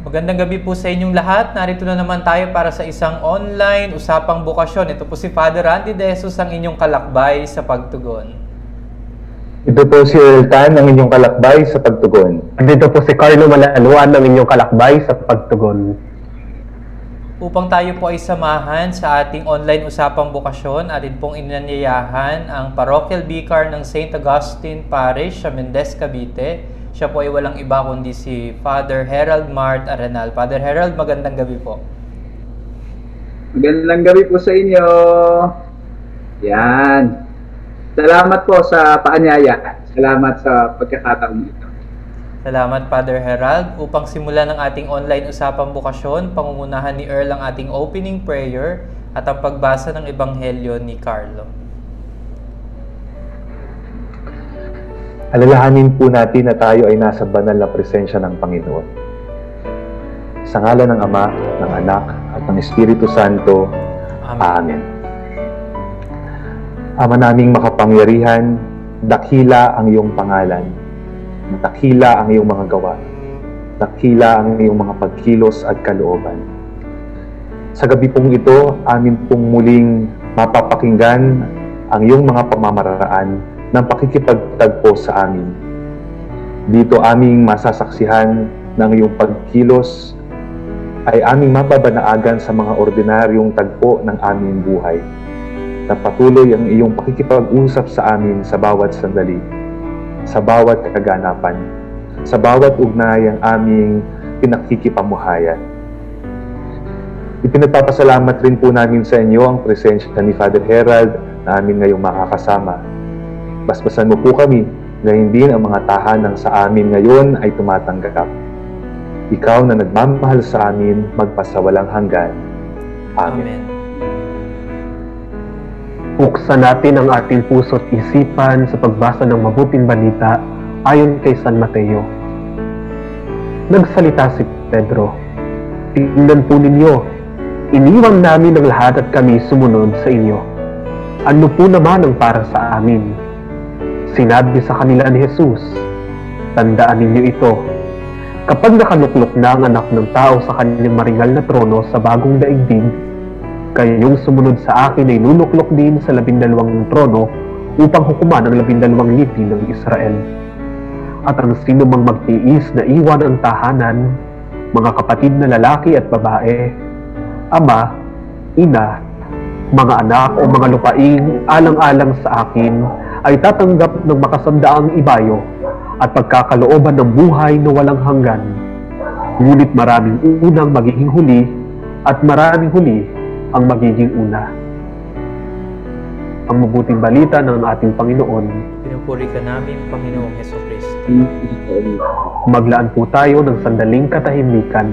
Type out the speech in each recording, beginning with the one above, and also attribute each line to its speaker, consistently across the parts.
Speaker 1: Magandang gabi po sa inyong lahat. Narito na naman tayo para sa isang online usapang bukasyon. Ito po si Father Randy De Jesus, ang inyong kalakbay sa pagtugon.
Speaker 2: Ito po si Earl Tan, ang inyong kalakbay sa pagtugon.
Speaker 3: At dito po si Carlo Malaluan, ang inyong kalakbay sa pagtugon.
Speaker 1: Upang tayo po ay samahan sa ating online usapang bukasyon, atin pong inanyayahan ang Parochial Vicar ng St. Augustine Parish sa Mendez, Cavite. Siya po ay walang iba kundi si Father Herald Mart Arenal. Father Herald, magandang gabi po.
Speaker 4: Magandang gabi po sa inyo. Yan. Salamat po sa paanyaya. Salamat sa pagkakataon ito.
Speaker 1: Salamat, Father Herald. Upang simulan ng ating online usapang bukasyon, pangungunahan ni Earl ang ating opening prayer at ang pagbasa ng Ebanghelyo ni Carlo.
Speaker 2: Alalahanin po natin na tayo ay nasa banal na presensya ng Panginoon. Sa ngalan ng Ama, ng Anak, at ng Espiritu Santo. Amen. Ama naming makapangyarihan, dakila ang iyong pangalan. Dakila ang iyong mga gawa. Dakila ang iyong mga pagkilos at kalooban. Sa gabi pong ito, amin pong muling mapapakinggan ang iyong mga pamamaraan ng pakikipagtagpo sa amin. Dito aming masasaksihan ng iyong pagkilos ay aming mababanaagan sa mga ordinaryong tagpo ng aming buhay. Na patuloy ang iyong pakikipag-usap sa amin sa bawat sandali, sa bawat kaganapan, sa bawat ugnayang aming pinakikipamuhayan. Ipinagpapasalamat rin po namin sa inyo ang presensya ni Father Herald na amin ngayong makakasama. Basbasan mo po kami, gayon din ang mga tahanang sa amin ngayon ay tumatanggap. Ikaw na nagmamahal sa amin, magpasawalang hanggan. Amen.
Speaker 3: Buksan natin ang ating puso't isipan sa pagbasa ng mabuting balita ayon kay San Mateo. Nagsalita si Pedro, "Tingnan po ninyo, iniwan namin ang lahat at kami sumunod sa inyo. Ano po naman ang para sa amin?" Sinabi sa kanila ni Jesus, "Tandaan ninyo ito, kapag nakaluklok na ang anak ng tao sa kanyang maringal na trono sa bagong daigdig, kayong sumunod sa akin ay luluklok din sa 12 trono upang hukuman ang 12 lipi ng Israel. At ang sino mang magtiis na iwan ang tahanan, mga kapatid na lalaki at babae, ama, ina, mga anak o mga lupaing alang-alang sa akin, ay tatanggap ng makasandaang ibayo at pagkakalooban ng buhay na walang hanggan. Ngunit maraming unang magiging huli at maraming huli ang magiging una." Ang mabuting balita ng ating Panginoon.
Speaker 1: Pinupuri ka namin, Panginoong Jesucristo.
Speaker 3: Maglaan po tayo ng sandaling katahimikan.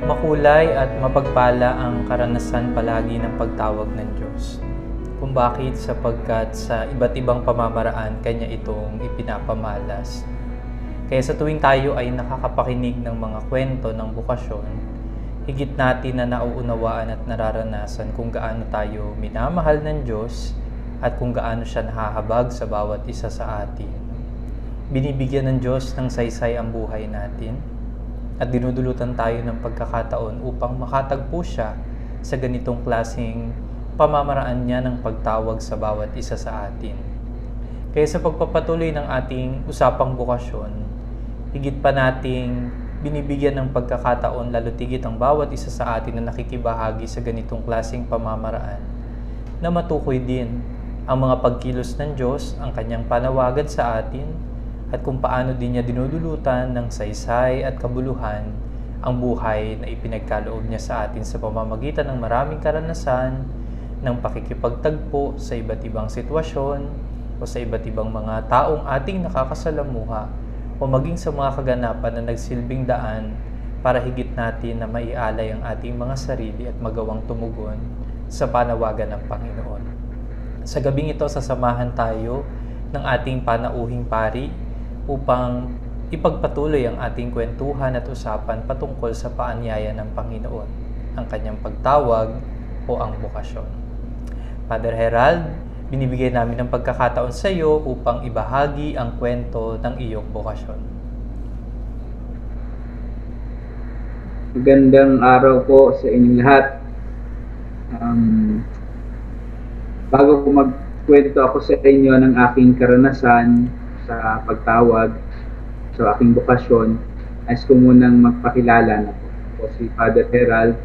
Speaker 1: Makulay at mapagpala ang karanasan palagi ng pagtawag ng Diyos. Kung bakit? Sapagkat sa iba't ibang pamamaraan Kanya itong ipinapamalas. Kaya sa tuwing tayo ay nakakapakinig ng mga kwento ng bukasyon, higit natin na nauunawaan at nararanasan kung gaano tayo minamahal ng Diyos at kung gaano siya nahahabag sa bawat isa sa atin. Binibigyan ng Diyos ng saysay ang buhay natin at dinudulutan tayo ng pagkakataon upang makatagpo siya sa ganitong klaseng pamamaraan niya ng pagtawag sa bawat isa sa atin. Kaya sa pagpapatuloy ng ating usapang bukasyon, higit pa nating binibigyan ng pagkakataon lalo tigit ang bawat isa sa atin na nakikibahagi sa ganitong klaseng pamamaraan na matukoy din ang mga pagkilos ng Diyos, ang kanyang panawagan sa atin, at kung paano din niya dinudulutan ng saysay at kabuluhan ang buhay na ipinagkaloob niya sa atin sa pamamagitan ng maraming karanasan, ng pakikipagtagpo sa iba't ibang sitwasyon o sa iba't ibang mga taong ating nakakasalamuha o maging sa mga kaganapan na nagsilbing daan para higit natin na maialay ang ating mga sarili at magawang tumugon sa panawagan ng Panginoon. Sa gabing ito, sasamahan tayo ng ating panauhing pari upang ipagpatuloy ang ating kwentuhan at usapan patungkol sa paanyaya ng Panginoon, ang kanyang pagtawag o ang bokasyon. Father Herald, binibigay namin ng pagkakataon sa iyo upang ibahagi ang kwento ng iyong bokasyon.
Speaker 4: Magandang araw po sa inyong lahat. Bago ko magkwento ako sa inyo ng aking karanasan sa pagtawag sa aking bokasyon, nais ko munang magpakilala na po. Si Father Herald.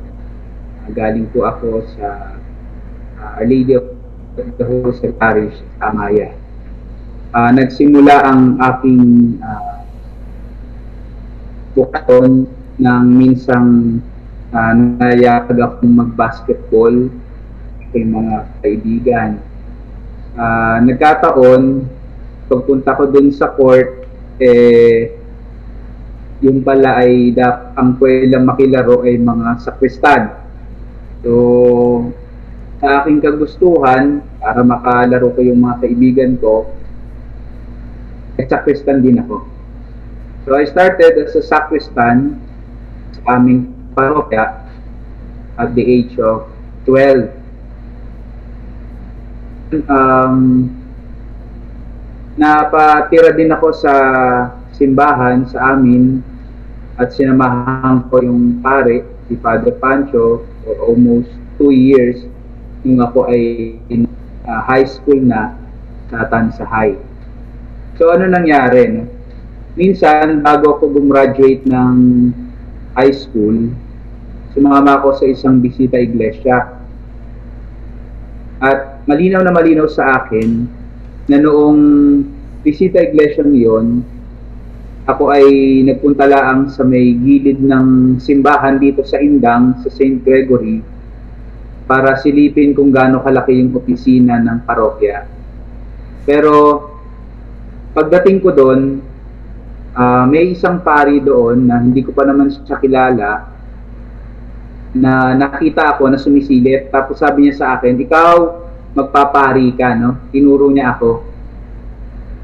Speaker 4: Galing po ako sa Our Lady of the Wholesale Parish, Amaya. Nagsimula ang aking bokasyon nang minsang nayakag akong mag-basketball sa mga kaibigan. Nagkataon, pagpunta ko dun sa court, yung pala ay ang pwedeng makilaro ay mga sakristan. So, sa aking kagustuhan, para makalaro ko yung mga kaibigan ko, sakristan din ako. So, I started as a sakristan sa aming parokya at the age of 12. Napatira din ako sa simbahan sa amin at sinamahan ko yung pare, si Father Pancho, for almost 2 years nung ako ay in high school na sa Tansa High. So ano nangyari? No? Minsan, bago ako gumraduate ng high school, sumama ako sa isang bisita iglesia. At malinaw na malinaw sa akin na noong bisita iglesia yon, ako ay nagpunta laang sa may gilid ng simbahan dito sa Indang, sa St. Gregory, para silipin kung gaano kalaki yung opisina ng parokya. Pero pagdating ko doon, may isang pari doon na hindi ko pa naman siya kilala, na nakita ako na sumisilip, tapos sabi niya sa akin, ikaw magpapari ka, no? Tinuro niya ako.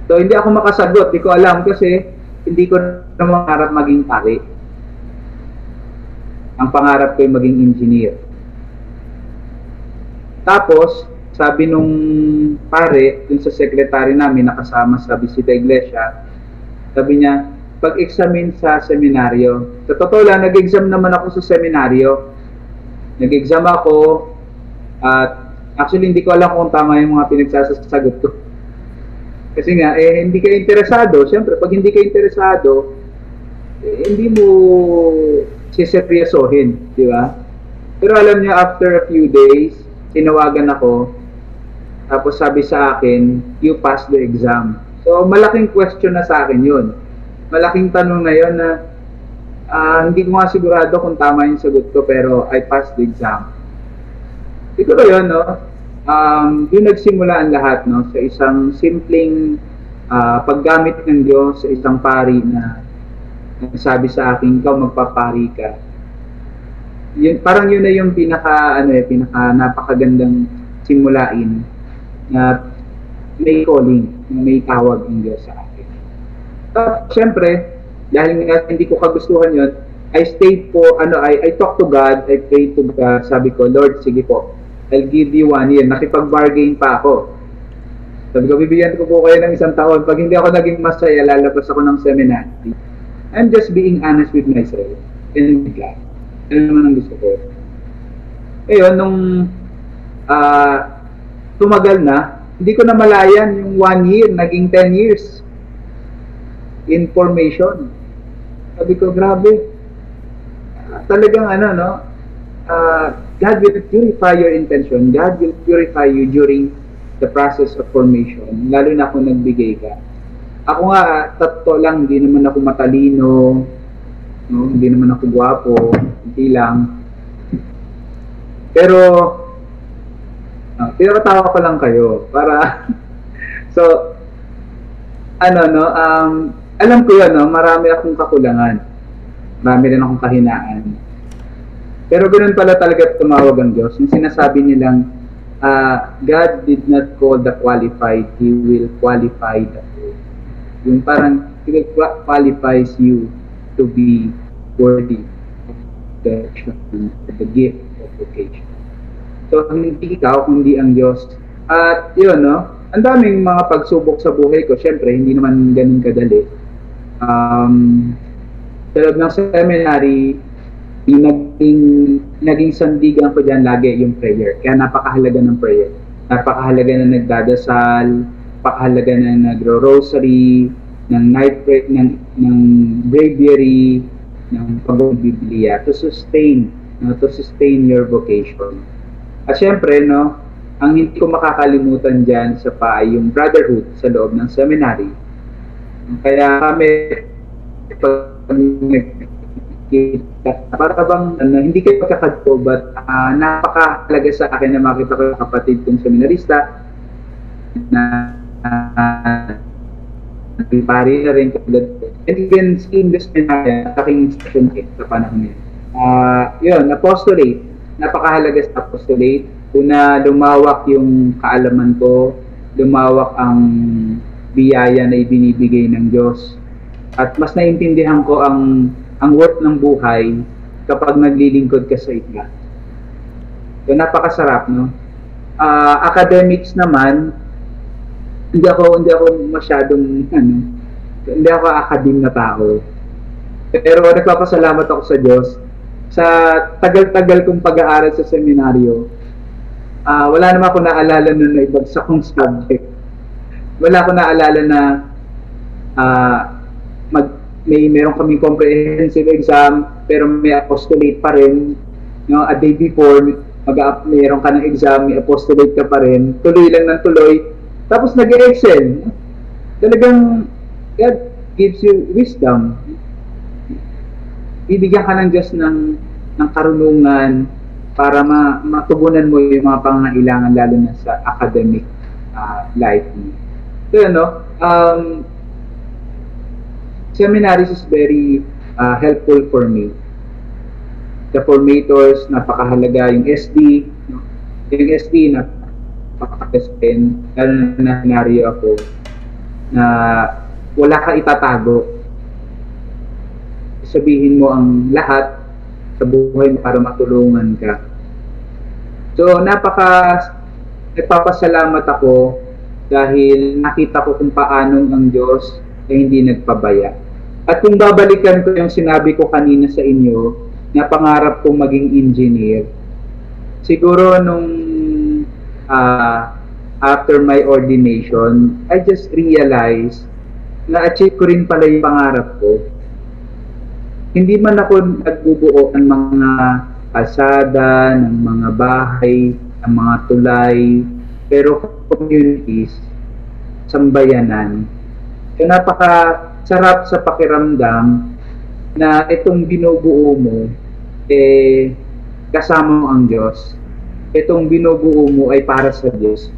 Speaker 4: So hindi ako makasagot, hindi ko alam kasi hindi ko naman pangarap maging pari. Ang pangarap ko ay maging engineer. Tapos sabi nung pare, dun sa secretary namin nakasama sa bisita iglesia, sabi niya, pag-examine sa seminaryo. Sa totoo lang, nag-exam naman ako sa seminaryo. Nag-exam ako at actually hindi ko alam kung tama yung mga pinagsasagot ko. Kasi nga, hindi ka interesado. Siyempre, pag hindi ka interesado, hindi mo siseryosohin, di ba? Pero alam niyo, after a few days, tinawagan ako, tapos sabi sa akin, you passed the exam. So, malaking question na sa akin yun. Malaking tanong na yun na hindi ko nga sigurado kung tama yung sagot ko, pero I passed the exam. Siguro yun, no? Yun nagsimula ang lahat, no? Sa isang simpleng paggamit ng Diyos sa isang pari na sabi sa akin, ikaw magpapari ka. Yun, parang yun na yung pinaka napakagandang simulain na may calling, may tawag ng Diyos sa akin. Siyempre, dahil nga hindi ko kagustuhan yun, I stayed po, I talked to God, I prayed to God, sabi ko, Lord, sige po, I'll give you 1 year. Nakipag-bargain pa ako. Sabi ko, bibigyan ko po kayo ng 1 taon. Pag hindi ako naging masaya, lalabas ako ng seminary. I'm just being honest with myself and with God. Ano naman ang gusto ko. Ngayon, nung tumagal na, hindi ko na malayan yung 1 year, naging 10 years in formation. Sabi ko, grabe. Talagang ano, no? God will purify your intention. God will purify you during the process of formation. Lalo na kung nagbigay ka. Ako nga, tatto lang, hindi naman ako matalino, no? Hindi naman ako gwapo, hindi lang. Pero, pinakatawa ko lang kayo para, so, ano, no, alam ko yan, no, marami akong kakulangan. Marami rin akong kahinaan. Pero ganoon pala talaga tumawag ang Diyos. Yung sinasabi nilang, God did not call the qualified, He will qualify the fool. Yung parang, He will qualifies you to be worthy of the gift of vocation. So, hindi ikaw, kundi ang Diyos. At yun, no? Ang daming mga pagsubok sa buhay ko. Siyempre, hindi naman ganun kadali. Sa loob ng seminary, yung naging sandigan ko dyan lagi yung prayer. Kaya napakahalaga ng prayer. Napakahalaga na nagdadasal, napakahalaga na nagro-rosary, ng night prayer, ng breviary, ng pag-biblia to sustain your vocation. At syempre, no, ang hindi ko makakalimutan dyan sa ay yung brotherhood sa loob ng seminary. Kaya kami, para bang hindi kayo magkakadto, but napakahalaga sa akin na makita ko yung kapatid kong seminarista na pari na rin and even seeing this seminary aking station sa panahon yun. Yun, apostolate, napakahalaga sa apostolate. Una, lumawak yung kaalaman ko, lumawak ang biyaya na ibinibigay ng Diyos. At mas naintindihan ko ang worth ng buhay kapag naglilingkod ka sa iba. So, napakasarap, no? Academics naman, hindi ako masyadong, hindi ako academe na tao. Pero nagpapasalamat ako sa Diyos. Sa tagal-tagal kong pag-aaral sa seminaryo, wala naman ako naalala nun na ibagsak kong subject. Wala ako naalala na meron kaming comprehensive exam pero may apostolate pa rin, no? A day before meron ka ng exam, may apostolate ka pa rin, tuloy lang ng tuloy, tapos nag-excel. Talagang God gives you wisdom. Bibigyan ka ng Diyos ng karunungan para matugunan mo yung mga pangangailangan lalo na sa academic life mo. So, seminaries is very helpful for me. The formators, napakahalaga. Yung SD, yung SD, napakahalaga. Lalo na scenario ako na wala ka itatago. Sabihin mo ang lahat sa buhay mo para matulungan ka. So, nagpapasalamat ako dahil nakita ko kung paano ang Diyos ay hindi nagpabaya. At kung babalikan ko yung sinabi ko kanina sa inyo, na pangarap kong maging engineer, siguro nung after my ordination, I just realized na achieve ko rin pala yung pangarap ko. Hindi man ako nagbubuo ng mga kalsada, ng mga bahay, ng mga tulay, pero communities, sambayanan. So napakasarap sa pakiramdam na itong binubuo mo, kasama mo ang Diyos. Itong binubuo mo ay para sa Diyos.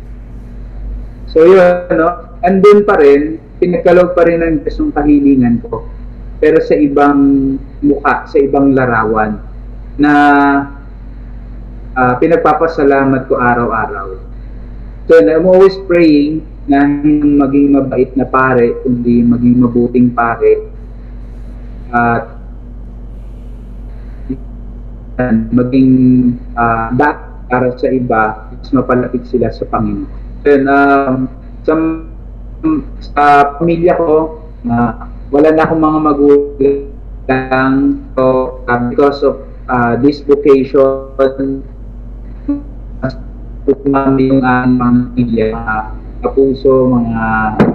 Speaker 4: So yun, andun pa rin, pinagkaloob pa rin ng Diyos yung kahilingan ko. Pero sa ibang mukha, sa ibang larawan na pinagpapasalamat ko araw-araw. So I'm always praying na hindi maging mabait na pare, kundi maging mabuting pare. At maging para sa iba, mas mapalapit sila sa Panginoon. So, sa pamilya ko, wala na akong mga magulang. So, because of this vocation, dumami yung mga pamilya, mga kapuso, mga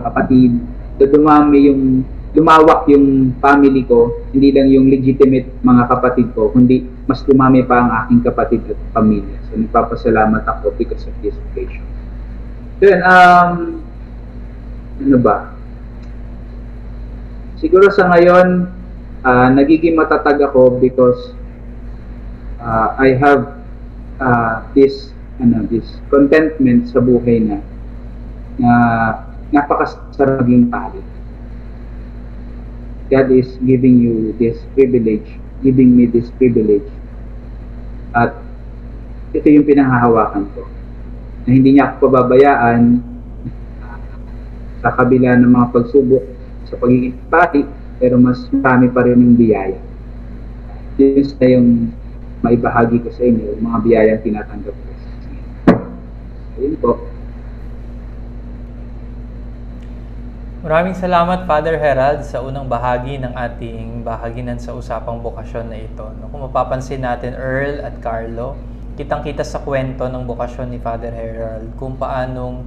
Speaker 4: kapatid. So, dumami yung lumawak yung family ko, hindi lang yung legitimate mga kapatid ko, kundi mas dumami pa ang aking kapatid at pamilya. So, nagpapasalamat ako because of this occasion. Then, ano ba? Siguro sa ngayon, nagiging matatag ako because I have this contentment sa buhay na napakasarap maging pari. God is giving you this privilege, giving me this privilege. At ito yung pinanghahawakan ko. Na hindi niya ako pababayaan sa kabila ng mga pagsubok sa pagiging pari, pero mas marami pa rin yung biyaya. Yun na yung maibahagi ko sa inyo, yung mga biyayang tinatanggap ko. Ayun po.
Speaker 1: Maraming salamat, Father Gerald, sa unang bahagi ng ating bahaginan sa usapang bokasyon na ito. Kung mapapansin natin, Earl at Carlo, kitang-kita sa kwento ng bokasyon ni Father Gerald kung paanong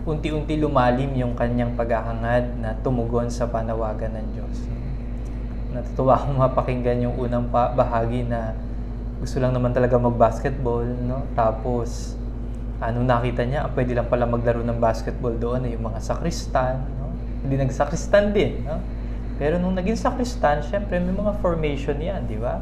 Speaker 1: unti-unti lumalim yung kanyang paghahangad na tumugon sa panawagan ng Diyos. Natutuwa akong mapakinggan yung unang bahagi na gusto lang naman talaga mag-basketball, no? Tapos, anong nakita niya, pwede lang pala maglaro ng basketball doon yung mga sakristan, no? Hindi nagsakristan din, no? Pero nung naging sakristan, syempre may mga formation yan, di ba?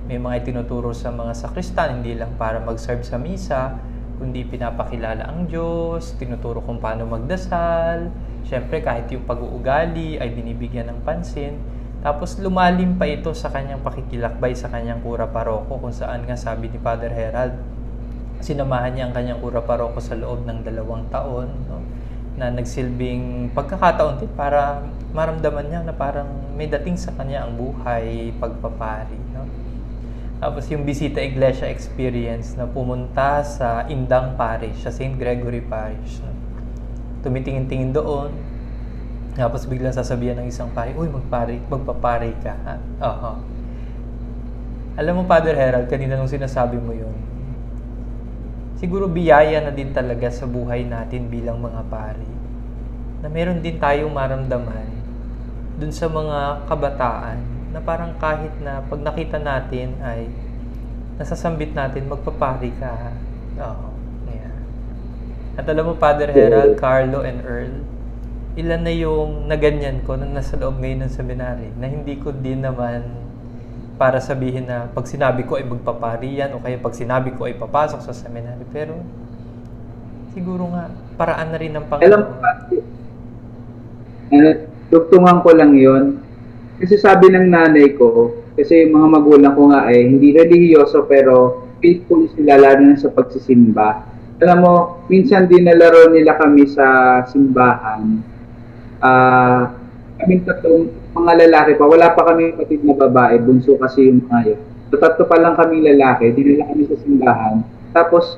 Speaker 1: May mga itinuturo sa mga sakristan, hindi lang para mag-serve sa misa, kundi pinapakilala ang Diyos, tinuturo kung paano magdasal, syempre kahit yung pag-uugali ay binibigyan ng pansin. Tapos lumalim pa ito sa kanyang pakikilakbay sa kanyang kura paroko, kung saan nga sabi ni Father Gerald, sinamahan niya ang kanyang kura paroko sa loob ng 2 taon, no? Na nagsilbing pagkakataon din para maramdaman niya na parang may dating sa kanya ang buhay pagpapari, no? Tapos yung Bisita Iglesia experience na pumunta sa Indang Parish, sa St. Gregory Parish, no? Tumitingin-tingin doon, tapos biglang sasabihan ng isang pari, uy, magpapari ka, ha? Oo. Alam mo, Father Gerald, kanina nung sinasabi mo yun, siguro biyaya na din talaga sa buhay natin bilang mga pari, na meron din tayong maramdaman dun sa mga kabataan na parang kahit na pag nakita natin ay nasasambit natin, magpapari ka. Oo. Yeah. At alam mo, Father Gerald, Carlo, and Earl, ilan na yung naganyan ko na nasa loob ngayon ng seminary na hindi ko din naman para sabihin na pag sinabi ko ay magpapari yan o kaya pag sinabi ko ay papasok sa seminary. Pero siguro nga, paraan na rin ng Panginoon.
Speaker 4: Alam mo, dugtungan ko lang yon. Kasi sabi ng nanay ko, kasi yung mga magulang ko nga ay hindi relihiyoso pero faithful sila lalo na sa pagsisimba. Alam mo, minsan dinalaro nila kami sa simbahan. Kaming tatlong mga lalaki pa, wala pa kami kapatid na babae, bunso kasi yung mga yun. So, tatlo pa lang kami lalaki, dinala kami sa simbahan. Tapos,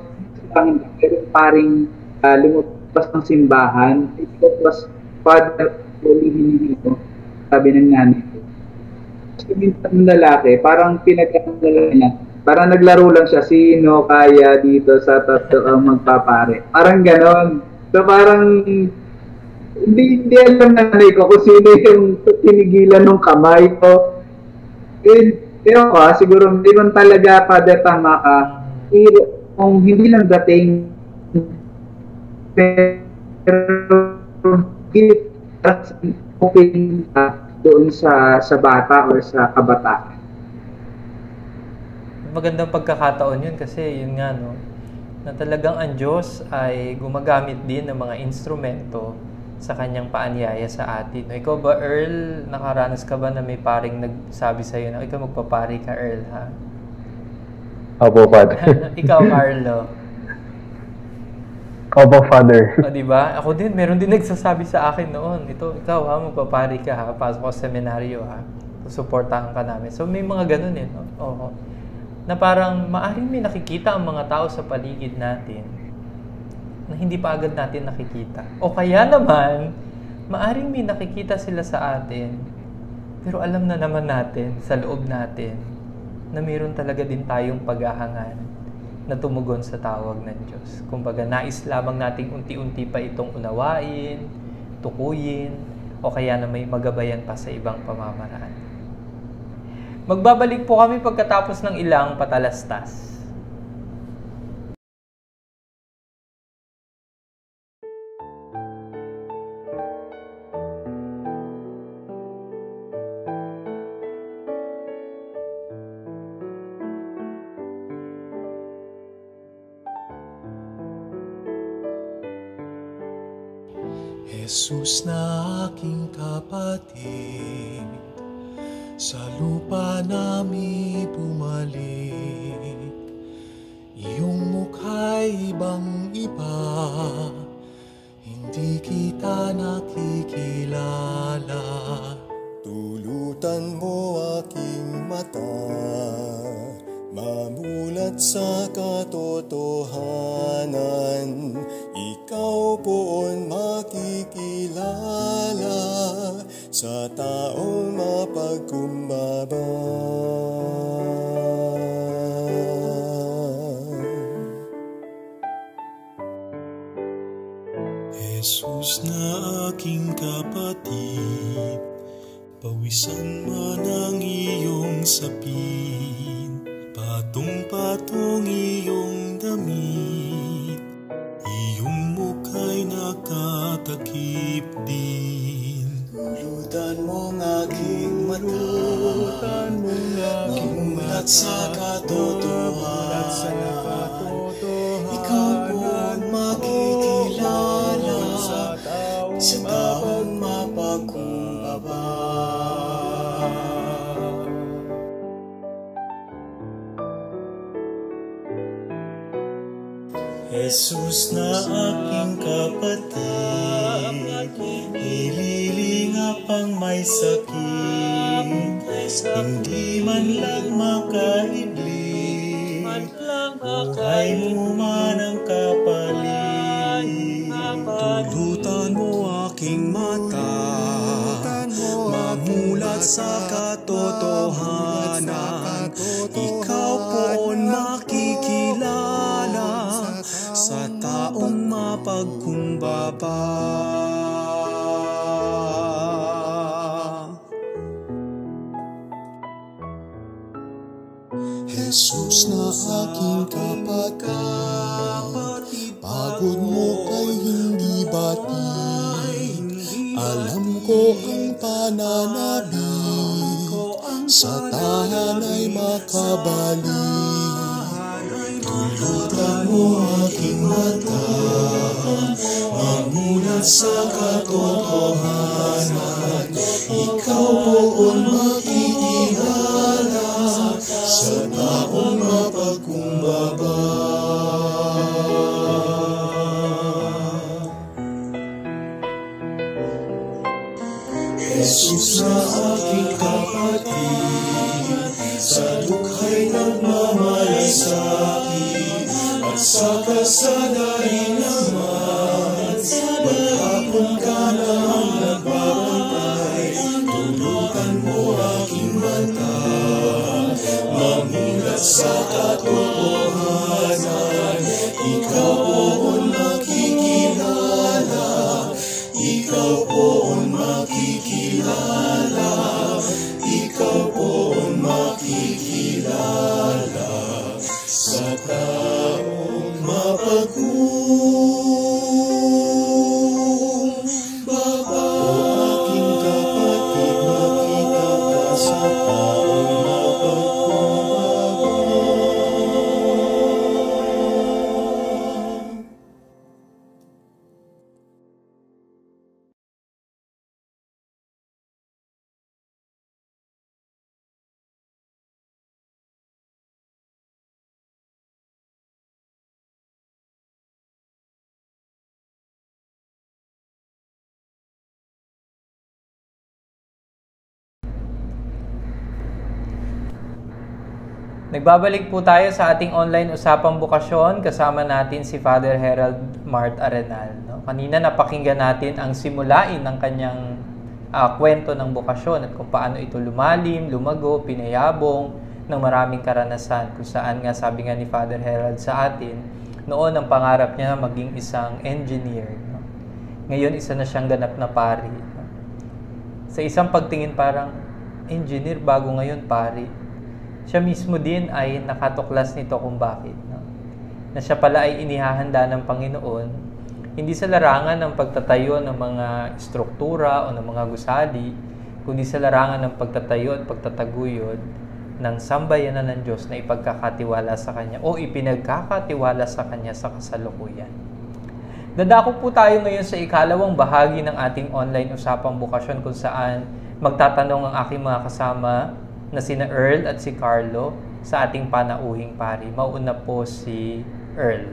Speaker 4: pero paring lumabas ng simbahan, it was Father Olivinito, sabi ng nanay ko. Kasi minsan ng lalaki, parang pinag-alala niya, parang naglaro lang siya, sino kaya dito sa tatlo ang magpapare. Parang ganon. So, parang hindi alam na nanay ko kung sino yung tinigilan ng kamay ko. Pero siguro meron talaga, Father, tama ka. Kung hindi lang dating, pero okay doon sa bata o sa kabataan.
Speaker 1: Magandang pagkakataon yun kasi yun nga, no, na talagang ang Diyos ay gumagamit din ng mga instrumento sa kanyang paanyaya sa atin. Ikaw ba, Earl, nakaranas ka ba na may paring nagsabi sa'yo na ikaw magpapari ka, Earl, ha?
Speaker 2: Opo, Father.
Speaker 1: Ikaw, Carlo.
Speaker 3: Opo, Father.
Speaker 1: O, diba? Ako din, meron din nagsasabi sa akin noon, ikaw ha, magpapari ka ha, pasok ko sa seminaryo ha, susuportahan ka namin. So, may mga ganun eh, no? Oo. Na parang maaaring may nakikita ang mga tao sa paligid natin na hindi pa agad natin nakikita. O kaya naman, maaaring may nakikita sila sa atin, pero alam na naman natin, sa loob natin, na mayroon talaga din tayong paghahangad na tumugon sa tawag ng Diyos. Kumbaga, nais lamang nating unti-unti pa itong unawain, tukuyin, o kaya na may magabayan pa sa ibang pamamaraan. Magbabalik po kami pagkatapos ng ilang patalastas.
Speaker 5: Jesus na aking kapatid, sa lupa namin bumalik. Iyong mukha'y ibang iba, hindi kita nakikilala. Tulutan mo aking mata, mamulat sa katotohanan. Ikaw poon makikilala sa taong mapagkumbaba. Jesus na aking kapatid, pawisan man ang iyong sapin, patong-patong iyong damit, iyong mukha'y nakatakip din. Tulutan mong aking mata, mamulat sa katotohanan. Ikaw poon makikilala sa taong mapagkumbaba. Jesus na aking kapatid, ililingap ang may sakit, hindi man lang makaibig, buhay mo man ang kapalit. Tulutan mo aking mata, mamulat sa katotohanan. Ikaw poon makikilala sa taong mapagkumbaba. Jesus na aking kapatid, pagod mo ay hindi batid. Alam ko ang pananabik, sa tahanay makabalik. Tulutan mo aking mata, mamulat sa katotohanan. Ikaw poon makikilala sa taong mapagkumbaba. Jesus na aking kapatid, sa lukha'y nagmamalasakit, at sa kasadain naman, maghapon ka na ang nagbabantay. Tulutan mo aking mata, mamulat sa katotohanan. Ikaw poon makikilala, ikaw poon makikilala, ikaw poon makikilala sa taong mapagkumbaba. Aking kapatid, makita ka sa taong mapagkumbaba.
Speaker 1: Nagbabalik po tayo sa ating online usapang bukasyon. Kasama natin si Father Herald Mart Arenal. No? Kanina napakinggan natin ang simulain ng kanyang kwento ng bukasyon at kung paano ito lumalim, lumago, pinayabong ng maraming karanasan. Kung saan nga, sabi nga ni Father Herald sa atin, noon ang pangarap niya maging isang engineer. No? Ngayon, isa na siyang ganap na pari. No? Sa isang pagtingin parang, engineer bago ngayon pari. Siya mismo din ay nakatuklas nito kung bakit. No? Na siya pala ay inihahanda ng Panginoon, hindi sa larangan ng pagtatayo ng mga struktura o ng mga gusali, kundi sa larangan ng pagtatayo at pagtataguyod ng sambayanan ng Diyos na ipagkakatiwala sa Kanya o ipinagkakatiwala sa Kanya sa kasalukuyan. Dadako po tayo ngayon sa ikalawang bahagi ng ating online usapang bukasyon kung saan magtatanong ang aking mga kasama na sina Earl at si Carlo sa ating panauhing pari. Mauna po si Earl.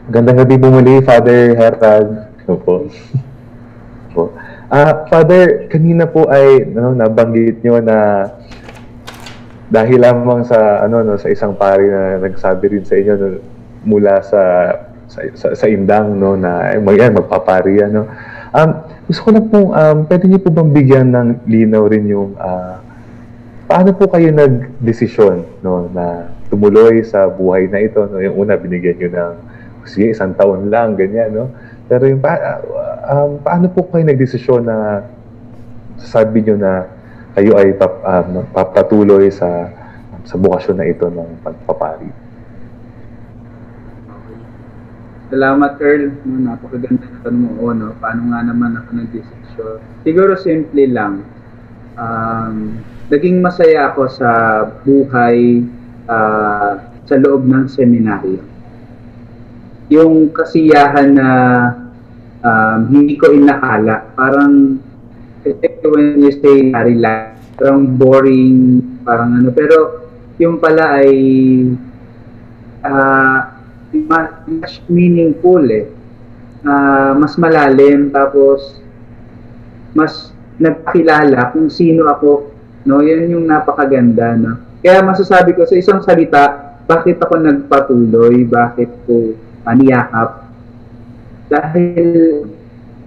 Speaker 2: Magandang gabi po muli, Father Herald. Opo. Father, kanina po ay nabanggit nyo na dahil lamang sa sa isang pari na nagsabi rin sa inyo mula sa indang na magpapari gusto ko lang pong pwede niyo po bang bigyan ng linaw rin yung paano po kayo nagdesisyon na tumuloy sa buhay na ito yung una binigyan niyo ng sige 1 taon lang ganyan pero yung paano po kayo nagdesisyon na sabi nyo na kayo ay papatuloy sa bukasyon na ito ng pagpapari?
Speaker 4: Salamat, Earl. Napakaganda na tanong mo. Paano nga naman ako nag-desisyon? Siguro simple lang. Naging masaya ako sa buhay sa loob ng seminaryo. Yung kasiyahan na hindi ko inakala. Parang, when you say relax, parang boring, parang pero yung pala ay mas meaningful mas malalim, tapos mas nagpakilala kung sino ako, yan yung napakaganda, Kaya masasabi ko sa isang salita, bakit ako nagpatuloy, bakit ko niyakap? Dahil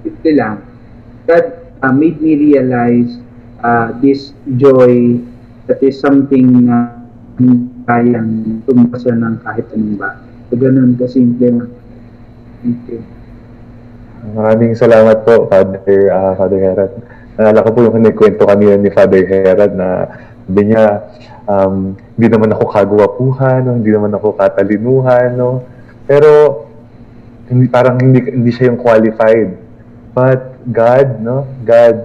Speaker 4: ito lang, God made me realize this joy that is something na kayang tumasa ng kahit anong ba. So, ganun kasimple. Thank you.
Speaker 2: Maraming salamat po, Father Herald. Naalala ko po yung nagkwento kanina ni Father Herald na sabi niya, hindi naman ako kagwapuhan, hindi naman ako katalinuhan, pero hindi siya yung qualified. But God, God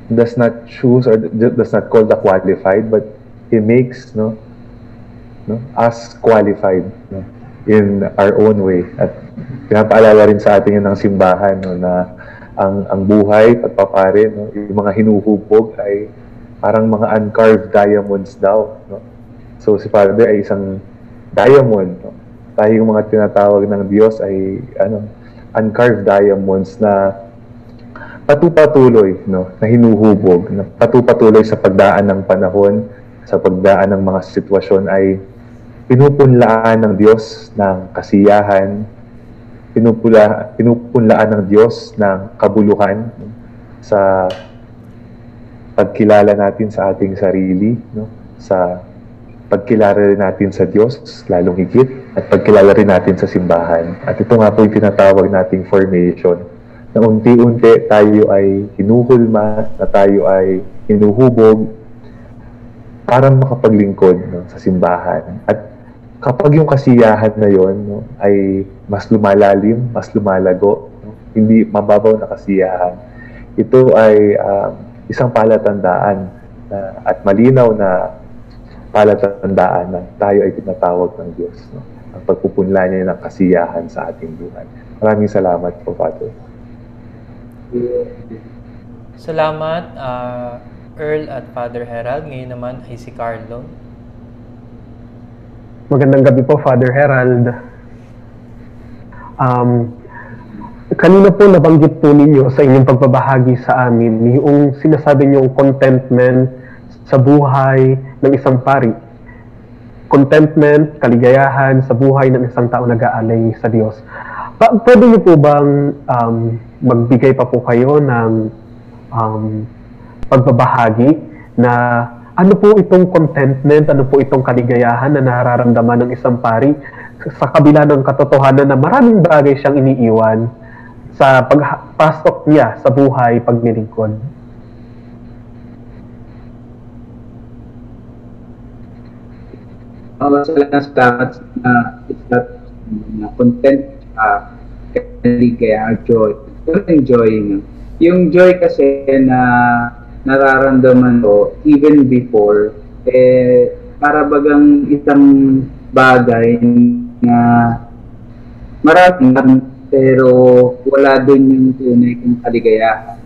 Speaker 2: does not choose or does not call the qualified, but He makes us qualified in our own way. At pinapaalala rin sa atin yun ng simbahan na ang buhay, pagpapare, yung mga hinuhubog ay parang mga uncarved diamonds daw. So si Father ay isang diamond. Tayo yung mga tinatawag ng Diyos ay uncarved diamonds na patupatuloy na hinuhubog, na patupatuloy sa pagdaan ng panahon, sa pagdaan ng mga sitwasyon ay pinupunlaan ng Diyos ng kasiyahan, pinupunlaan ng Diyos ng kabuluhan sa pagkilala natin sa ating sarili, sa pagkilala rin natin sa Diyos, lalong higit, at pagkilala rin natin sa simbahan. At ito nga po yung tinatawag nating formation, na unti-unti tayo ay hinuhulma, na tayo ay hinuhubog, para makapaglingkod sa simbahan. At kapag yung kasiyahan na yon ay mas lumalalim, mas lumalago, hindi mababaw na kasiyahan, ito ay isang palatandaan at malinaw na palatandaan na tayo ay tinatawag ng Diyos. Ang pagpupunla niya ng kasiyahan sa ating buhay. Maraming salamat po, Father.
Speaker 1: Salamat, Earl at Father Herald. Ngayon naman ay si Carlo.
Speaker 3: Magandang gabi po, Father Herald. Kanina po nabanggit po ninyo sa inyong pagbabahagi sa amin yung sinasabi niyong contentment sa buhay ng isang pari. Contentment, kaligayahan sa buhay ng isang tao nag-aalay sa Diyos. Pwede niyo po bang magbigay pa po kayo ng pagbabahagi na ano po itong contentment, ano po itong kaligayahan na nararamdaman ng isang pari sa kabila ng katotohanan na maraming bagay siyang iniiwan sa pagpasok niya sa buhay paglilingkod.
Speaker 4: Salamat na content, kaya joy. Yung joy, no? Yung joy kasi na nararamdaman ko even before, para bagang isang bagay na marami pero wala doon yung tunay kong kaligayahan.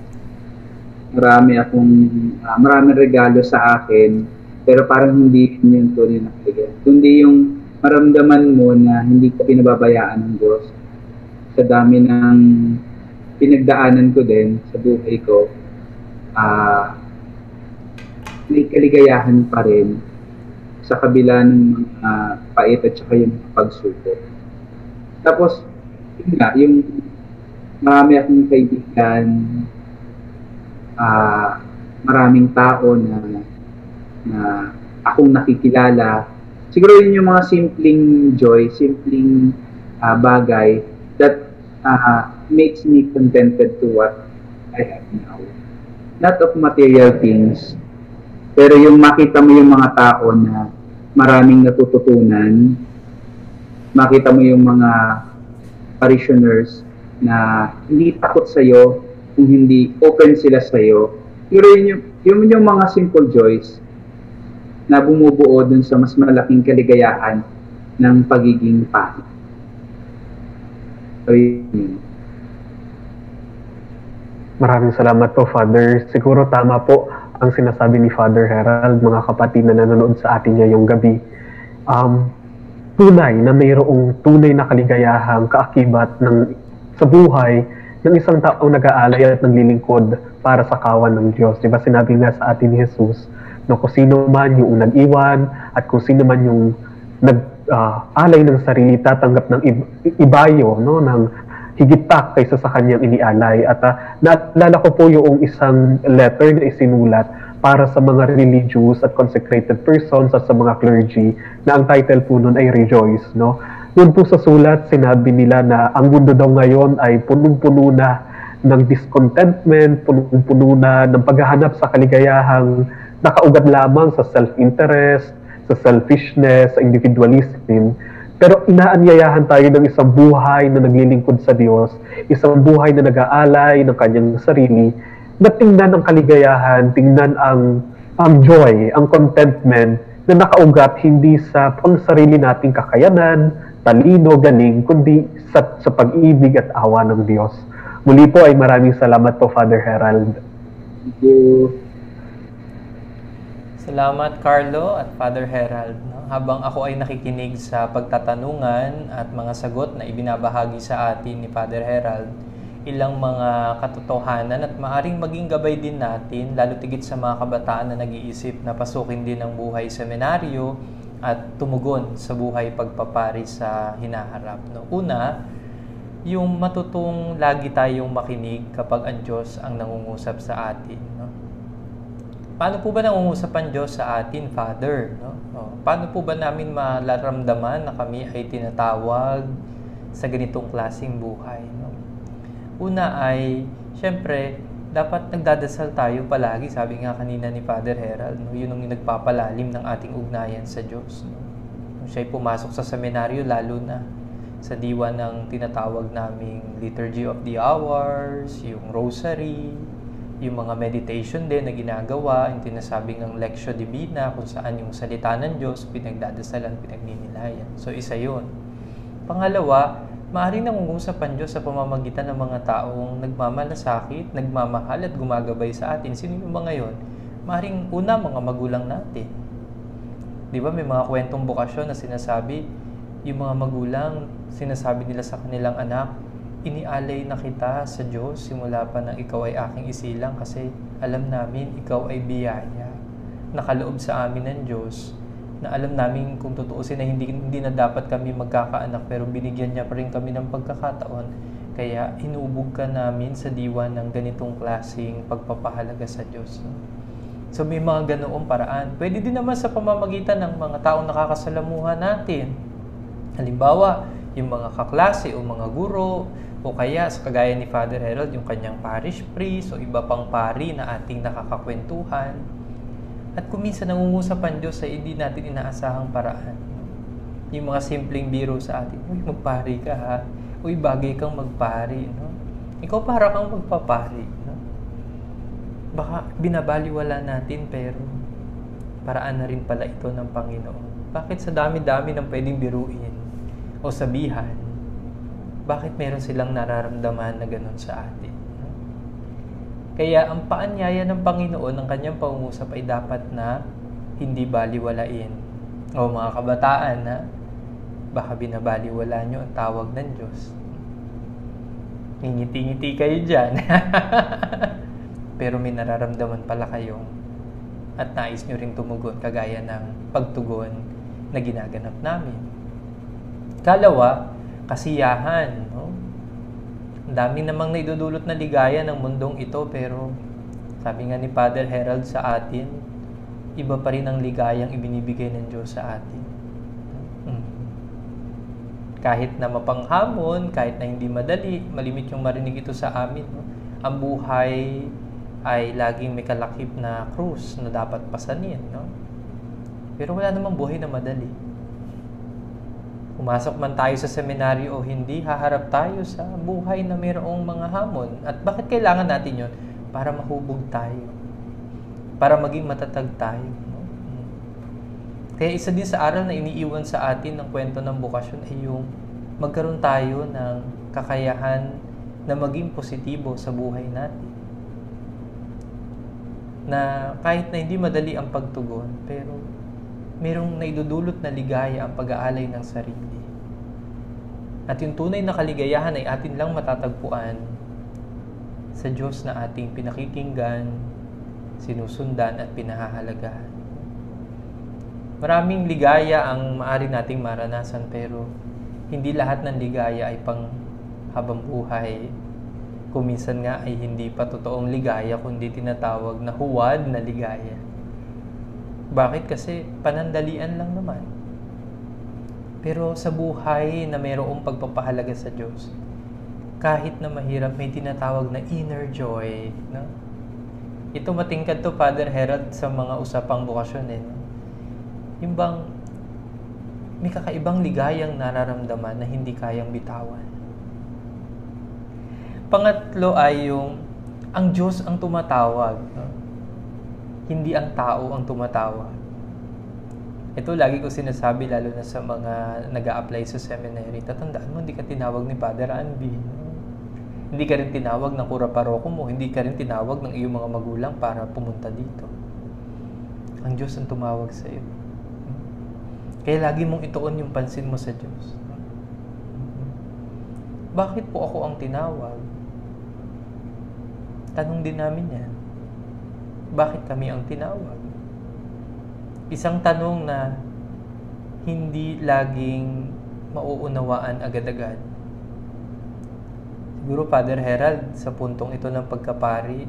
Speaker 4: Maraming regalo sa akin, pero parang hindi yun yung tunay na kaligayahan. Kundi yung maramdaman mo na hindi ka pinababayaan ng Diyos. Sa dami ng pinagdaanan ko din sa buhay ko, may kaligayahan pa rin sa kabila ng mga pait at saka yung pagsubok. Tapos, yung marami akong kaibigan, maraming tao na akong nakikilala. Siguro yun yung mga simpleng joy, simpleng bagay that makes me contented to what I have now. Not of material things, pero yung makita mo yung mga tao na maraming natututunan, makita mo yung mga parishioners na hindi takot sa'yo, kung hindi open sila sa'yo. Pero yun yung mga simple joys na bumubuo dun sa mas malaking kaligayahan ng pagiging pahit. So, yun.
Speaker 3: Maraming salamat po, Father. Siguro tama po ang sinasabi ni Father Herald, mga kapatid na nanonood sa atin ngayong gabi. Tunay na mayroong tunay na kaligayahang kaakibat sa buhay ng isang taong nag-aalay at naglilingkod para sa kawan ng Diyos. Diba sinabi nga sa atin ni Jesus, no, kung sino man yung nag-iwan at kung sino man yung nag-alay ng sarili, tatanggap ng ibayo, no, ng higit pa kaysa sa kanyang inialay. At naalala ko po yung isang letter na isinulat para sa mga religious at consecrated persons at sa mga clergy na ang title po nun ay Rejoice. No? Doon po sa sulat, sinabi nila na ang mundo daw ngayon ay punong-puno na ng discontentment, punong-puno na ng paghahanap sa kaligayahang nakaugat lamang sa self-interest, sa selfishness, sa individualism. Pero inaanyayahan tayo ng isang buhay na naglilingkod sa Diyos, isang buhay na nag-aalay ng kanyang sarili, na tingnan ang kaligayahan, tingnan ang joy, ang contentment na nakaugat hindi sa pangsarili nating kakayanan, talino, galing, kundi sa pag-ibig at awa ng Diyos. Muli po ay maraming salamat po, Father Herald.
Speaker 4: Thank you.
Speaker 1: Salamat, Carlo at Father Herald. No? Habang ako ay nakikinig sa pagtatanungan at mga sagot na ibinabahagi sa atin ni Father Herald, ilang mga katotohanan at maaring maging gabay din natin, lalo tigit sa mga kabataan na nag-iisip na pasukin din ang buhay seminaryo at tumugon sa buhay pagpapari sa hinaharap. No? Una, yung matutong lagi tayong makinig kapag ang Diyos ang nangungusap sa atin. No? Paano po ba nangungusap ang Diyos sa atin, Father? No? Paano po ba namin malaramdaman na kami ay tinatawag sa ganitong klaseng buhay? No? Una ay, syempre, dapat nagdadasal tayo palagi. Sabi nga kanina ni Father Herald, no? Yun ang nagpapalalim ng ating ugnayan sa Diyos. No? Kung siya'y pumasok sa seminaryo, lalo na sa diwa ng tinatawag naming Liturgy of the Hours, yung Rosary, yung mga meditation din na ginagawa, yung tinasabing ng Lectio Divina, kung saan yung salita ng Diyos, pinagdadasalan, pinagninilayan. So, isa yun. Pangalawa, maaaring nangungusap ang Diyos sa pamamagitan ng mga taong nagmamalasakit, nagmamahal at gumagabay sa atin. Sino yung mga yun? Maaaring una, mga magulang natin. Di ba may mga kwentong bukasyon na sinasabi, yung mga magulang, sinasabi nila sa kanilang anak, inialay na kita sa Diyos simula pa nang ikaw ay aking isilang kasi alam namin ikaw ay biyaya. Nakaloob sa amin ng Diyos na alam namin kung tutuusin na hindi na dapat kami magkakaanak pero binigyan niya pa rin kami ng pagkakataon. Kaya inubog ka namin sa diwa ng ganitong klaseng pagpapahalaga sa Diyos. So may mga ganoong paraan. Pwede din naman sa pamamagitan ng mga taong nakakasalamuhan natin. Halimbawa, yung mga kaklase o mga guro, O kaya, sa kagaya ni Father Harold, yung kanyang parish priest o iba pang pari na ating nakakakwentuhan. At kung minsan nangungusap ang Diyos sa hindi natin inaasahang paraan. Yung mga simpleng biro sa atin, uy, magpari ka ha. Uy, bagay kang magpari. No? Ikaw para kang magpapari. No? Baka binabaliwala natin pero paraan na rin pala ito ng Panginoon. Bakit sa dami-dami ng pwedeng biruin o sabihan, bakit meron silang nararamdaman na ganun sa atin? No? Kaya ang paanyaya ng Panginoon ng kanyang pangungusap ay dapat na hindi baliwalain. O mga kabataan na baka binabaliwala nyo ang tawag ng Diyos. Ngingiti-ngiti kayo dyan. Pero may nararamdaman pala kayo at nais nyo ring tumugon kagaya ng pagtugon na ginaganap namin. Kalawa, kasiyahan. No? Ang dami namang naidudulot na ligaya ng mundong ito pero sabi nga ni Father Harold sa atin, iba pa rin ang ligayang ibinibigay ng Diyos sa atin. Kahit na mapanghamon, kahit na hindi madali, malimit yung marinig ito sa amin. No? Ang buhay ay laging may kalakip na krus na dapat pasanin. No? Pero wala namang buhay na madali. Pumasok man tayo sa seminaryo o hindi, haharap tayo sa buhay na mayroong mga hamon. At bakit kailangan natin yun? Para mahubog tayo. Para maging matatag tayo. No? Kaya isa din sa aral na iniiwan sa atin ng kwento ng bukasyon ay yung magkaroon tayo ng kakayahan na maging positibo sa buhay natin. Na kahit na hindi madali ang pagtugon, pero mayroong naidudulot na ligaya ang pag-aalay ng sarili. At yung tunay na kaligayahan ay atin lang matatagpuan sa Diyos na ating pinakikinggan, sinusundan at pinahahalagahan. Maraming ligaya ang maaari nating maranasan pero hindi lahat ng ligaya ay pang habang buhay. Kung minsan nga ay hindi pa totoong ligaya kundi tinatawag na huwad na ligaya. Bakit? Kasi panandalian lang naman. Pero sa buhay na mayroong pagpapahalaga sa Diyos, kahit na mahirap, may tinatawag na inner joy. No? Ito matingkad to, Father Harold, sa mga usapang bukasyon. No? Yung bang may kakaibang ligayang nararamdaman na hindi kayang bitawan. Pangatlo ay yung ang Diyos ang tumatawag. No? Hindi ang tao ang tumatawag. Ito lagi ko sinasabi lalo na sa mga nag-a-apply sa seminary. Tatandaan mo, hindi ka tinawag ni Father Andy. No? Hindi ka rin tinawag ng kura paroko mo. Hindi ka rin tinawag ng iyong mga magulang para pumunta dito. Ang Diyos ang tumawag sa iyo. Kaya lagi mong ituon yung pansin mo sa Diyos. Bakit po ako ang tinawag? Tanong din namin yan. Bakit kami ang tinawag? Isang tanong na hindi laging mauunawaan agad-agad. Siguro, Father Harold, sa puntong ito ng pagkapari,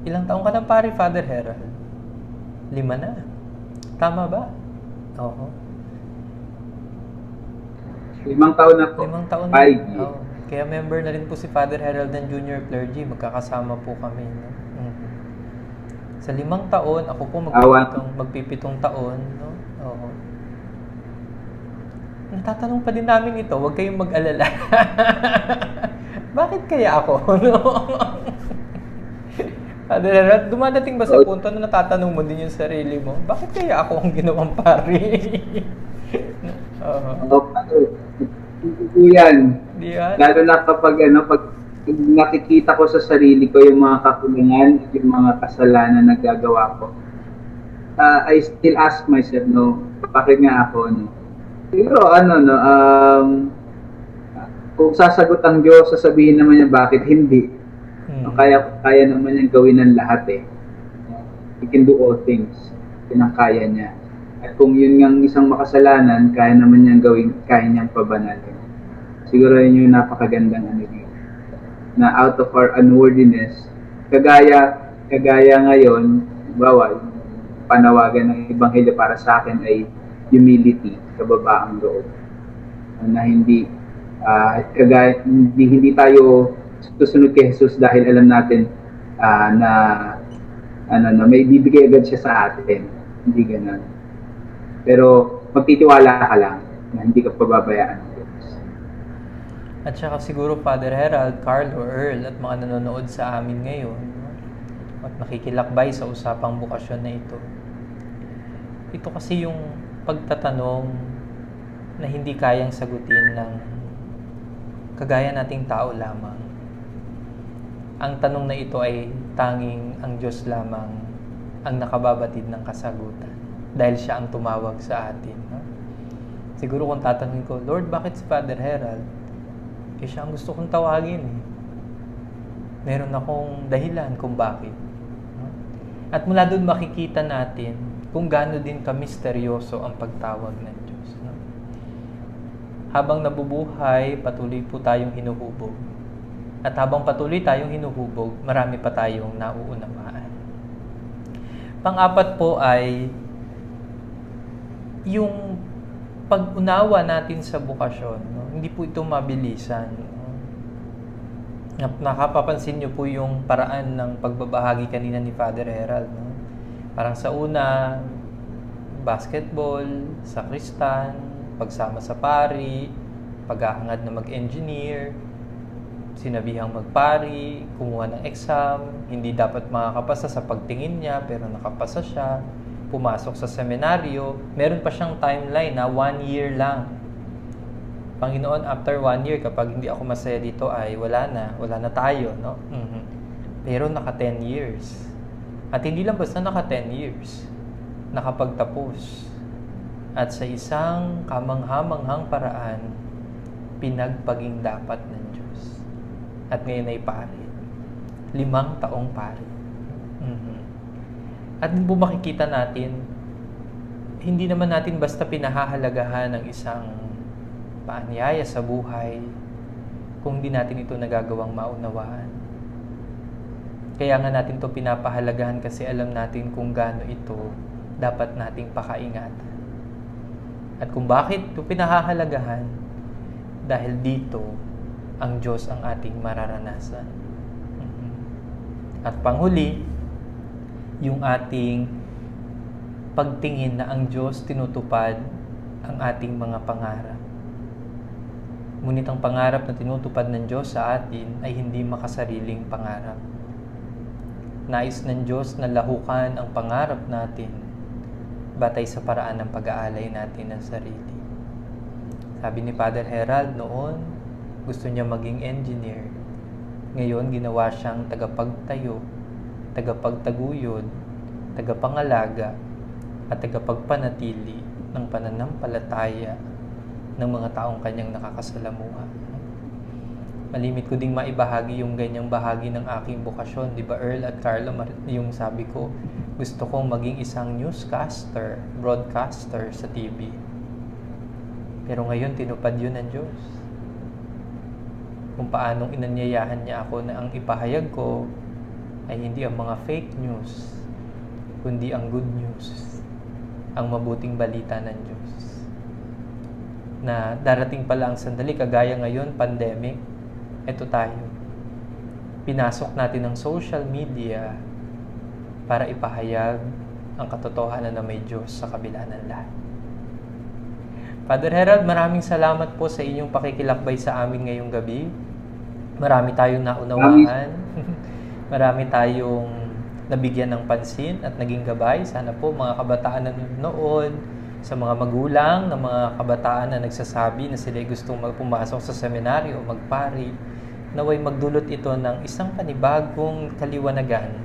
Speaker 1: ilang taong ka ng pari, Father Harold? 5 na. Tama ba? Oo.
Speaker 4: 5 taon na po.
Speaker 1: 5 taon na.
Speaker 4: 5 years.
Speaker 1: Oh. Kaya member na rin po si Father Harold ng Junior Clergy. Magkakasama po kami. No? Sa 5 taon, ako po magpipitong taon. No? Oo. Natatanong pa din namin ito, huwag kayong mag-alala. Bakit kaya ako? No? Father Harold, dumadating ba sa punto na natatanong mo din yung sarili mo, bakit kaya ako ang ginawang pari?
Speaker 4: Yan.
Speaker 1: Diyan?
Speaker 4: Lalo na kapag pag nakikita ko sa sarili ko yung mga kakulangan, yung mga kasalanan na nagagawa ko, I still ask myself, no, bakit nga ako, no? Siguro, kung sasagot ang Diyos, sasabihin naman niya, bakit hindi? Kaya naman niyang gawin ang lahat eh. He can do all things. Pinakaya niya. At kung yun ngang isang makasalanan, kaya naman niyang gawin, kaya niyang pabanalin. Siguro yun yung napakagandang dito. Na out of our unworthiness, kagaya ngayon, bawa, panawagan ng Ebanghelyo para sa akin ay humility, kababaang loob. Na hindi Kagaya, hindi tayo susunod kay Jesus dahil alam natin na may bibigay agad siya sa atin. Hindi ganun. Pero magtitiwala ka lang na hindi ka pababayaan ng Diyos.
Speaker 1: At saka siguro Father Herald, Carlo, Earl at mga nanonood sa amin ngayon at nakikilakbay sa usapang bukasyon na ito. Ito kasi yung pagtatanong na hindi kayang sagutin ng kagaya nating tao lamang. Ang tanong na ito ay tanging ang Diyos lamang ang nakababatid ng kasagutan dahil siya ang tumawag sa atin. No? Siguro kung tatanungin ko, Lord, bakit si Father Herald? Siya ang gusto kong tawagin. Meron akong dahilan kung bakit. No? At mula doon makikita natin kung gaano din ka-misteryoso ang pagtawag ng Diyos. No? Habang nabubuhay, patuloy po tayong hinuhubog. At habang patuloy tayong hinuhubog, marami pa tayong nauunawaan. Pang-apat po ay yung pag-unawa natin sa bukasyon. No? Hindi po ito mabilisan. No? Nakapapansin niyo po yung paraan ng pagbabahagi kanina ni Father Herald. No? Parang sa una, basketball, sakristan, pagsama sa pari, paghahangad na mag-engineer, sinabihang magpari, kumuha ng exam, hindi dapat makakapasa sa pagtingin niya pero nakapasa siya, pumasok sa seminaryo, meron pa siyang timeline na 1 year lang. Panginoon, after 1 year, kapag hindi ako masaya dito ay wala na tayo, no? Pero naka 10 years. At hindi lang basta naka 10 years, nakapagtapos. At sa isang kamangha-manghang paraan, pinagpaging dapat ng Diyos. At ngayon ay pari. 5 taong pari. At po makikita natin, hindi naman natin basta pinahahalagahan ng isang paanyaya sa buhay kung hindi natin ito nagagawang maunawaan. Kaya nga natin ito pinapahalagahan kasi alam natin kung gaano ito dapat nating pakaingatan. At kung bakit ito pinahahalagahan, dahil dito ang Diyos ang ating mararanasan. At panghuli, yung ating pagtingin na ang Diyos tinutupad ang ating mga pangarap. Ngunit ang pangarap na tinutupad ng Diyos sa atin ay hindi makasariling pangarap. Nais ng Diyos na lahukan ang pangarap natin batay sa paraan ng pag-aalay natin ng sarili. Sabi ni Father Herald noon, gusto niya maging engineer. Ngayon, ginawa siyang tagapagtayo, tagapagtaguyod, tagapangalaga, at tagapagpanatili ng pananampalataya ng mga taong kanyang nakakasalamuha. Malimit ko ding maibahagi yung ganyang bahagi ng aking bokasyon. Di ba, Earl at Carlo, yung sabi ko, gusto kong maging isang newscaster, broadcaster sa TV. Pero ngayon, tinupad yun ng Diyos. Kung paanong inanyayahan niya ako na ang ipahayag ko ay hindi ang mga fake news, kundi ang good news, ang mabuting balita ng Diyos. Na darating pala ang sandali, kagaya ngayon, pandemic, eto tayo. Pinasok natin ang social media para ipahayag ang katotohanan na may Diyos sa kabila ng lahat. Father Herald, maraming salamat po sa inyong pakikilakbay sa amin ngayong gabi. Marami tayong naunawaan. Marami tayong nabigyan ng pansin at naging gabay. Sana po mga kabataan na nanonood, sa mga magulang na mga kabataan na nagsasabi na sila gustong pumasok sa seminaryo o magpari, naway magdulot ito ng isang panibagong kaliwanagan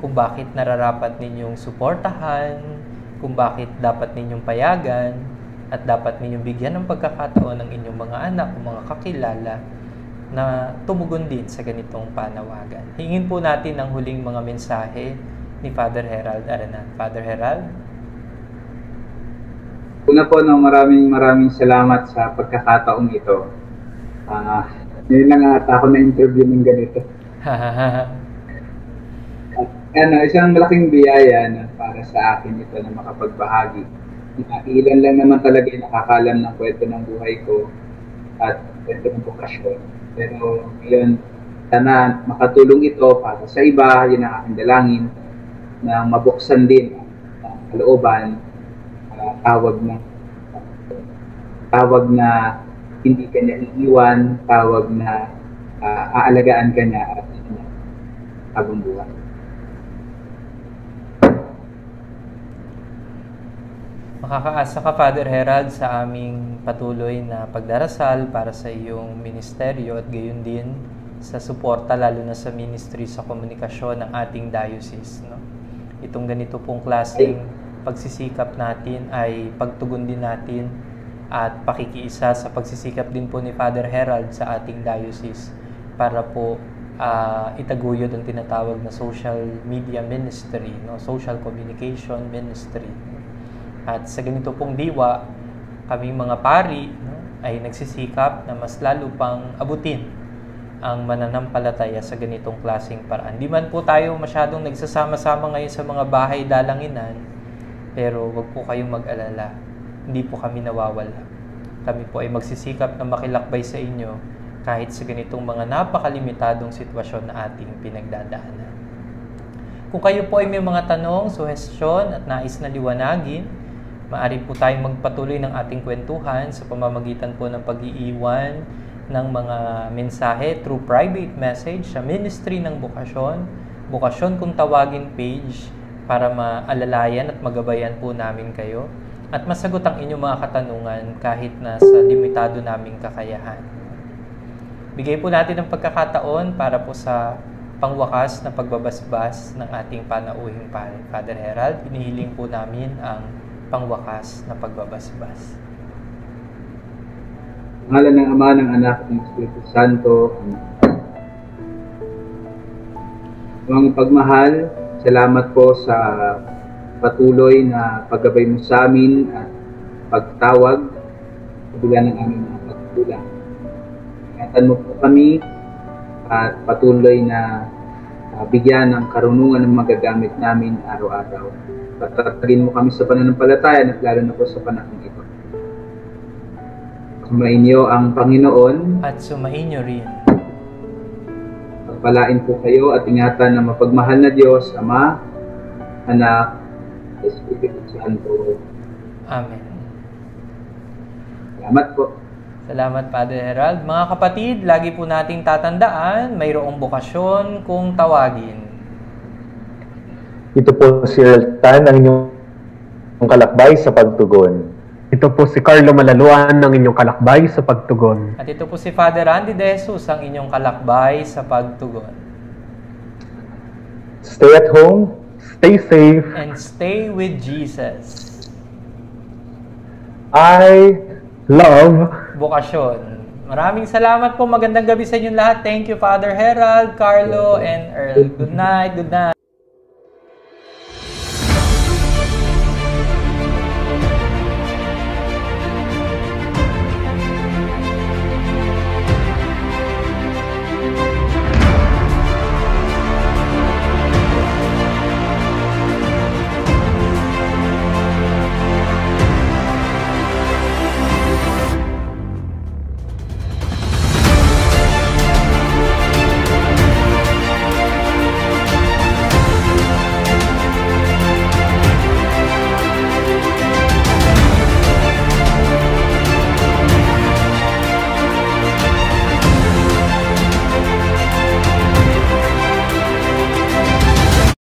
Speaker 1: kung bakit nararapat ninyong suportahan, kung bakit dapat ninyong payagan, at dapat ninyong bigyan ng pagkakataon ng inyong mga anak o mga kakilala na tumugon din sa ganitong panawagan. Hingin po natin ang huling mga mensahe ni Father Herald Aranan. Father Herald?
Speaker 4: Una po, maraming salamat sa pagkakataong ito. Ngayon lang ata ako na-interview ng ganito. Isang malaking biyaya na para sa akin ito na makapagbahagi. Ilan lang naman talaga yung nakakalam ng kwento ng buhay ko. At kwento ng bokasyon. Pero ngayon, sana makatulong ito para sa iba, yun ang aking dalangin, na mabuksan din ang kalooban, tawag na hindi kanya iiwan, tawag na aalagaan kanya at habang buhay.
Speaker 1: Makakaasa ka, Father Herald, sa aming patuloy na pagdarasal para sa iyong ministeryo at gayon din sa suporta lalo na sa ministry sa komunikasyon ng ating diocese. No? Itong ganito pong klaseng pagsisikap natin ay pagtugon din natin at pakikiisa sa pagsisikap din po ni Father Herald sa ating diocese para po itaguyod ang tinatawag na social media ministry, no? Social communication ministry. At sa ganito pong diwa, kaming mga pari, no, ay nagsisikap na mas lalo pang abutin ang mananampalataya sa ganitong klaseng paraan. Di man po tayo masyadong nagsasama-sama ngayon sa mga bahay dalanginan, pero wag po kayong mag-alala. Hindi po kami nawawala. Kami po ay magsisikap na makilakbay sa inyo kahit sa ganitong mga napakalimitadong sitwasyon na ating pinagdadaanan. Kung kayo po ay may mga tanong, suhestyon at nais na liwanagin, maaari po tayong magpatuloy ng ating kwentuhan sa pamamagitan po ng pag-iiwan ng mga mensahe through private message sa Ministry ng Bokasyon, Bokasyon Kung Tawagin page para maalalayan at magabayan po namin kayo at masagot ang inyong mga katanungan kahit na sa limitado naming kakayahan. Bigay po natin ang pagkakataon para po sa pangwakas na pagbabasbas ng ating panauhing pare. Father Herald, inihiling po namin ang pangwakas na pagbabasbas.
Speaker 4: Ngalan ng Ama, ng Anak, ng Espiritu Santo. Amang pagmahal, salamat po sa patuloy na paggabay mo sa amin at pagtawag kabila ng aming mga pagkulang. Ingatan mo po kami at patuloy na bigyan ng karunungan ng magagamit namin araw-araw. Patatagin mo kami sa pananampalataya at lalo na po sa panahon ito. Sumainyo ang Panginoon
Speaker 1: at sumainyo rin.
Speaker 4: Pagpalain po kayo at ingatan ng mapagmahal na Diyos, Ama, Anak, Espiritu Santo.
Speaker 1: Amen.
Speaker 4: Salamat po.
Speaker 1: Salamat, Father Herald. Mga kapatid, lagi po nating tatandaan, mayroong bokasyon kung tawagin.
Speaker 2: Ito po si Earl Tan, ang inyong kalakbay sa pagtugon.
Speaker 3: Ito po si Carlo Malaluan ng inyong kalakbay sa pagtugon.
Speaker 1: At ito po si Father Randy De Jesus, ang inyong kalakbay sa pagtugon.
Speaker 2: Stay at home,
Speaker 3: Stay safe.
Speaker 1: And stay with Jesus.
Speaker 2: I
Speaker 3: Love.
Speaker 1: Bokasyon. Maraming salamat po. Magandang gabi sa inyong lahat. Thank you, Father Herald, Carlo, and Earl. Good night. Good night.